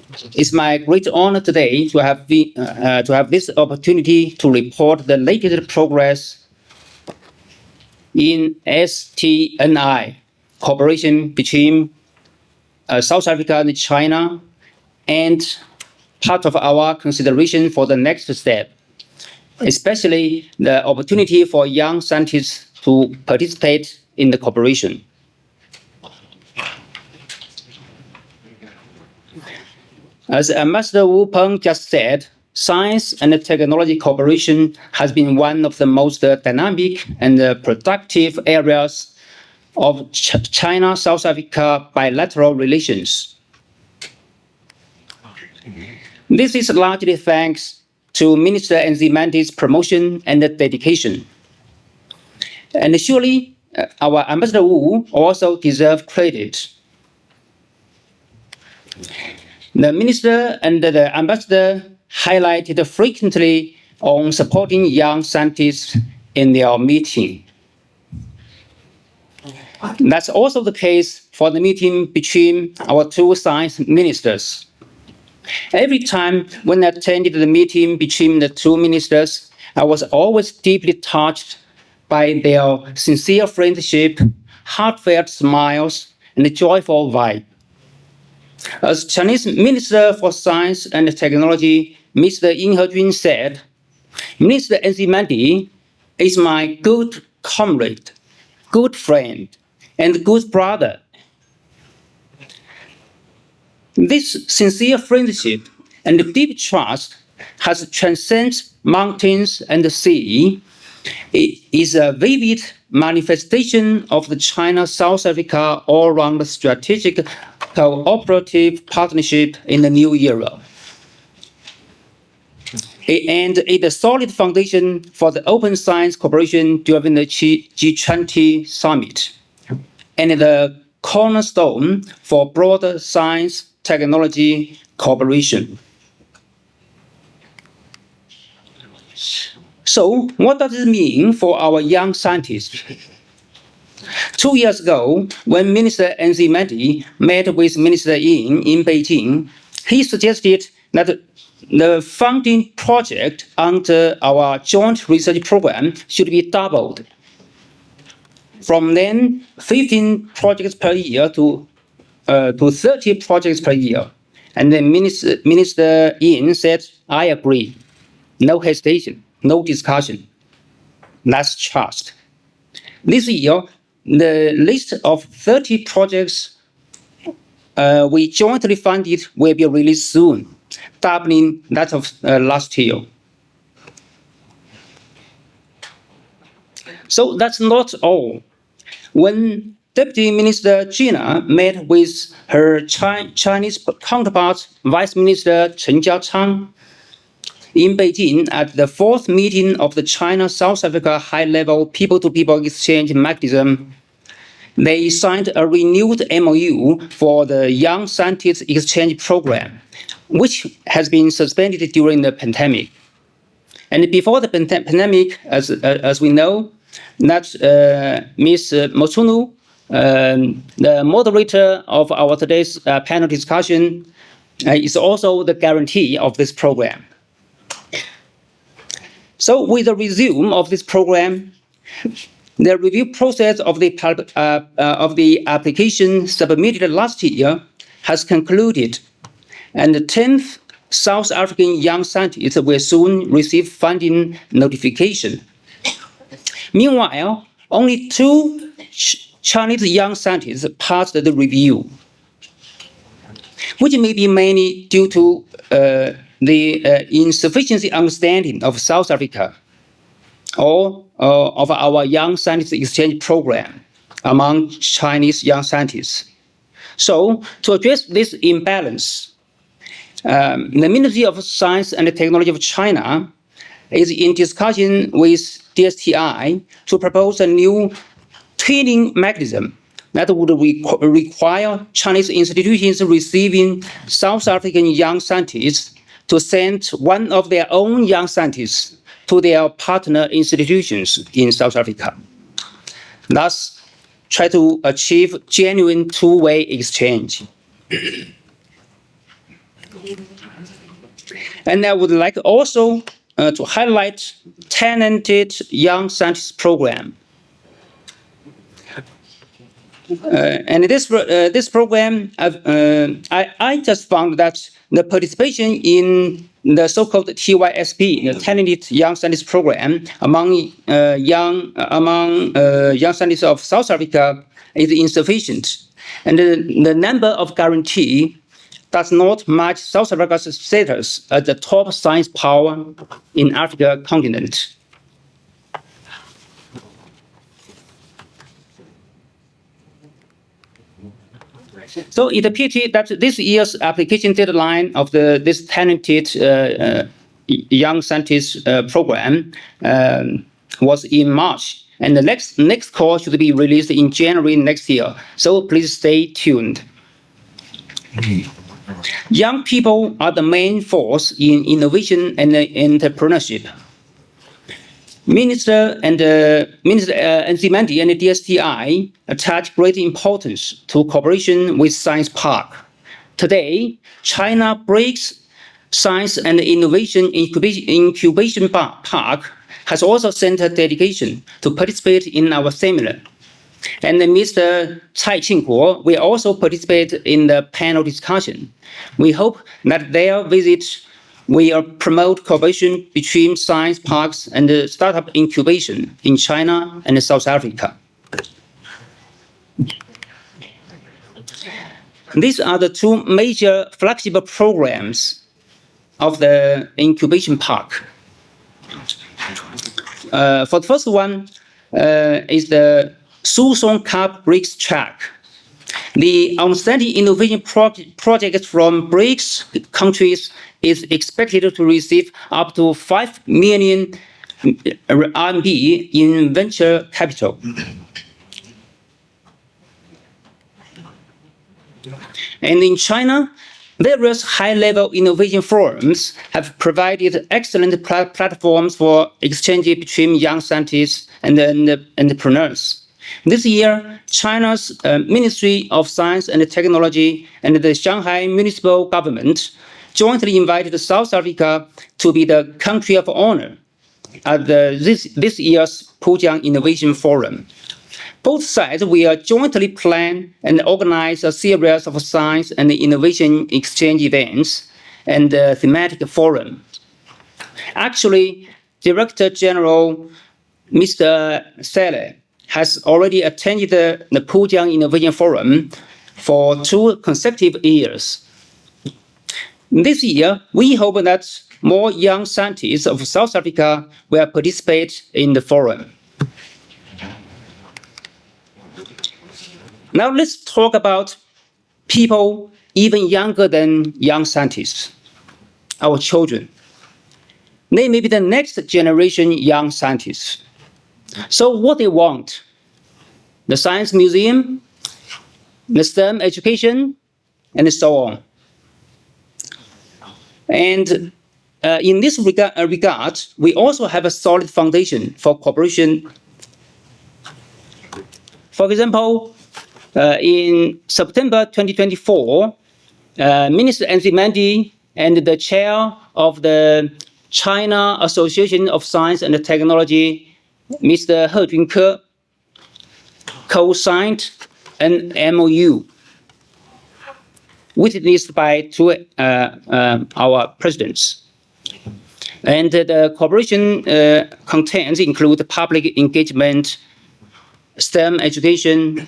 It's my great honor today to have this opportunity to report the latest progress in STNI cooperation between South Africa and China, and part of our consideration for the next step, especially the opportunity for young scientists to participate in the cooperation. As Ambassador Wu Peng just said, science and technology cooperation has been one of the most dynamic and productive areas of China-South Africa bilateral relations. This is largely thanks to Minister Nzimandi's promotion and dedication. And surely, our Ambassador Wu also deserves credit. The Minister and the Ambassador highlighted frequently on supporting young scientists in their meeting. That's also the case for the meeting between our two science ministers. Every time when I attended the meeting between the two ministers, I was always deeply touched by their sincere friendship, heartfelt smiles, and joyful vibe. As Chinese Minister for Science and Technology, Mr. Yin Hejun said, Minister Nzimandi is my good comrade, good friend, and good brother. This sincere friendship and deep trust has transcended mountains and the sea. It is a vivid manifestation of the China-South Africa all-round strategic cooperative partnership in the new era. And it's a solid foundation for the open science cooperation during the G20 summit, and the cornerstone for broader science technology cooperation. So, what does it mean for our young scientists? 2 years ago, when Minister Nzimandi met with Minister Yin in Beijing, he suggested that the funding project under our joint research program should be doubled. From then, 15 projects per year to 30 projects per year. And then Minister Yin said, I agree. No hesitation, no discussion. That's trust. This year, the list of 30 projects we jointly funded will be released soon, doubling that of last year. So that's not all. When Deputy Minister Gina met with her Chinese counterpart, Vice Minister Chen Jingquan, in Beijing at the fourth meeting of the China-South Africa high-level people-to-people exchange mechanism, they signed a renewed MOU for the Young Scientists Exchange Program, which has been suspended during the pandemic. And before the pandemic, as we know, that Ms. Motsunu, the moderator of our today's panel discussion, is also the guarantee of this program. So with the resume of this program, the review process of the application submitted last year has concluded, and the 10th South African young scientists will soon receive funding notification. Meanwhile, only 2 Chinese young scientists passed the review, which may be mainly due to the insufficient understanding of South Africa or of our young scientists exchange program among Chinese young scientists. So, to address this imbalance, the Ministry of Science and Technology of China is in discussion with DSTI to propose a new twinning mechanism that would require Chinese institutions receiving South African young scientists to send one of their own young scientists to their partner institutions in South Africa. Thus, try to achieve genuine two-way exchange. And I would like also to highlight talented young scientists program. And this program, I just found that the participation in the so-called TYSP, the Talented Young Scientists Program, among young scientists of South Africa is insufficient, and the number of guarantee does not match South Africa's status as the top science power in Africa continent. So it appears that this year's application deadline of this talented young scientist program was in March, and the next call should be released in January next year. So please stay tuned. Young people are the main force in innovation and entrepreneurship. Minister Nzimande and the DSTI attach great importance to cooperation with Science Park. Today, China BRICS Science and Innovation Incubation Park has also sent a delegation to participate in our seminar. And Mr. Chen Jingquan will also participate in the panel discussion. We hope that their visit will promote cooperation between science parks and startup incubation in China and South Africa. These are the two major flexible programs of the incubation park. For the first one is the Susong Cup BRICS track. The outstanding innovation project from BRICS countries is expected to receive up to 5 million RMB in venture capital. And in China, various high-level innovation forums have provided excellent platforms for exchange between young scientists and entrepreneurs. This year, China's Ministry of Science and Technology and the Shanghai Municipal Government jointly invited South Africa to be the country of honor at this year's Pujiang Innovation Forum. Both sides will jointly plan and organize a series of science and innovation exchange events and thematic forums. Actually, Director General Mr. Sele has already attended the Pujiang Innovation Forum for 2 consecutive years. This year, we hope that more young scientists of South Africa will participate in the forum. Now let's talk about people even younger than young scientists, our children. They may be the next generation young scientists. So what they want? The science museum, the STEM education, and so on. And in this regard, we also have a solid foundation for cooperation. For example, in September 2024, Minister Nzimande and the chair of the China Association of Science and Technology, Mr. He Junke, co-signed an MOU witnessed by 2 our presidents. And the cooperation contents include public engagement, STEM education,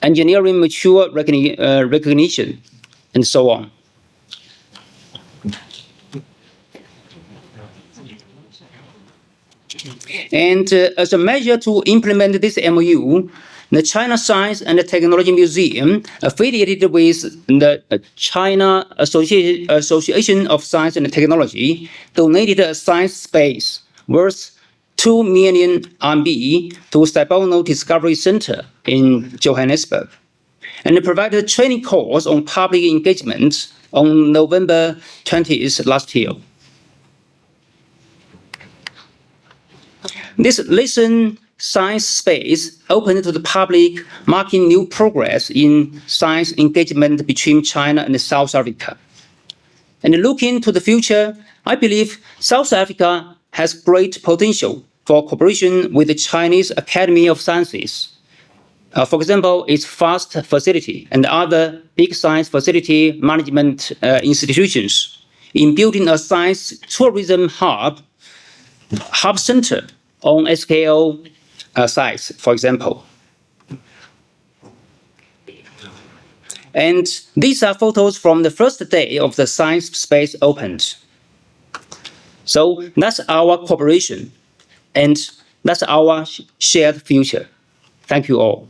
engineering mature recognition, and so on. And as a measure to implement this MOU, the China Science and Technology Museum, affiliated with the China Association of Science and Technology, donated a science space worth 2 million RMB to Sci-Bono Discovery Center in Johannesburg, and provided a training course on public engagement on November 20th last year. This Listen Science space opened to the public, marking new progress in science engagement between China and South Africa. And looking to the future, I believe South Africa has great potential for cooperation with the Chinese Academy of Sciences. For example, its FAST facility and other big science facility management institutions in building a science tourism hub center on SKO sites, for example. And these are photos from the first day of the science space opened. So that's our cooperation, and that's our shared future. Thank you all.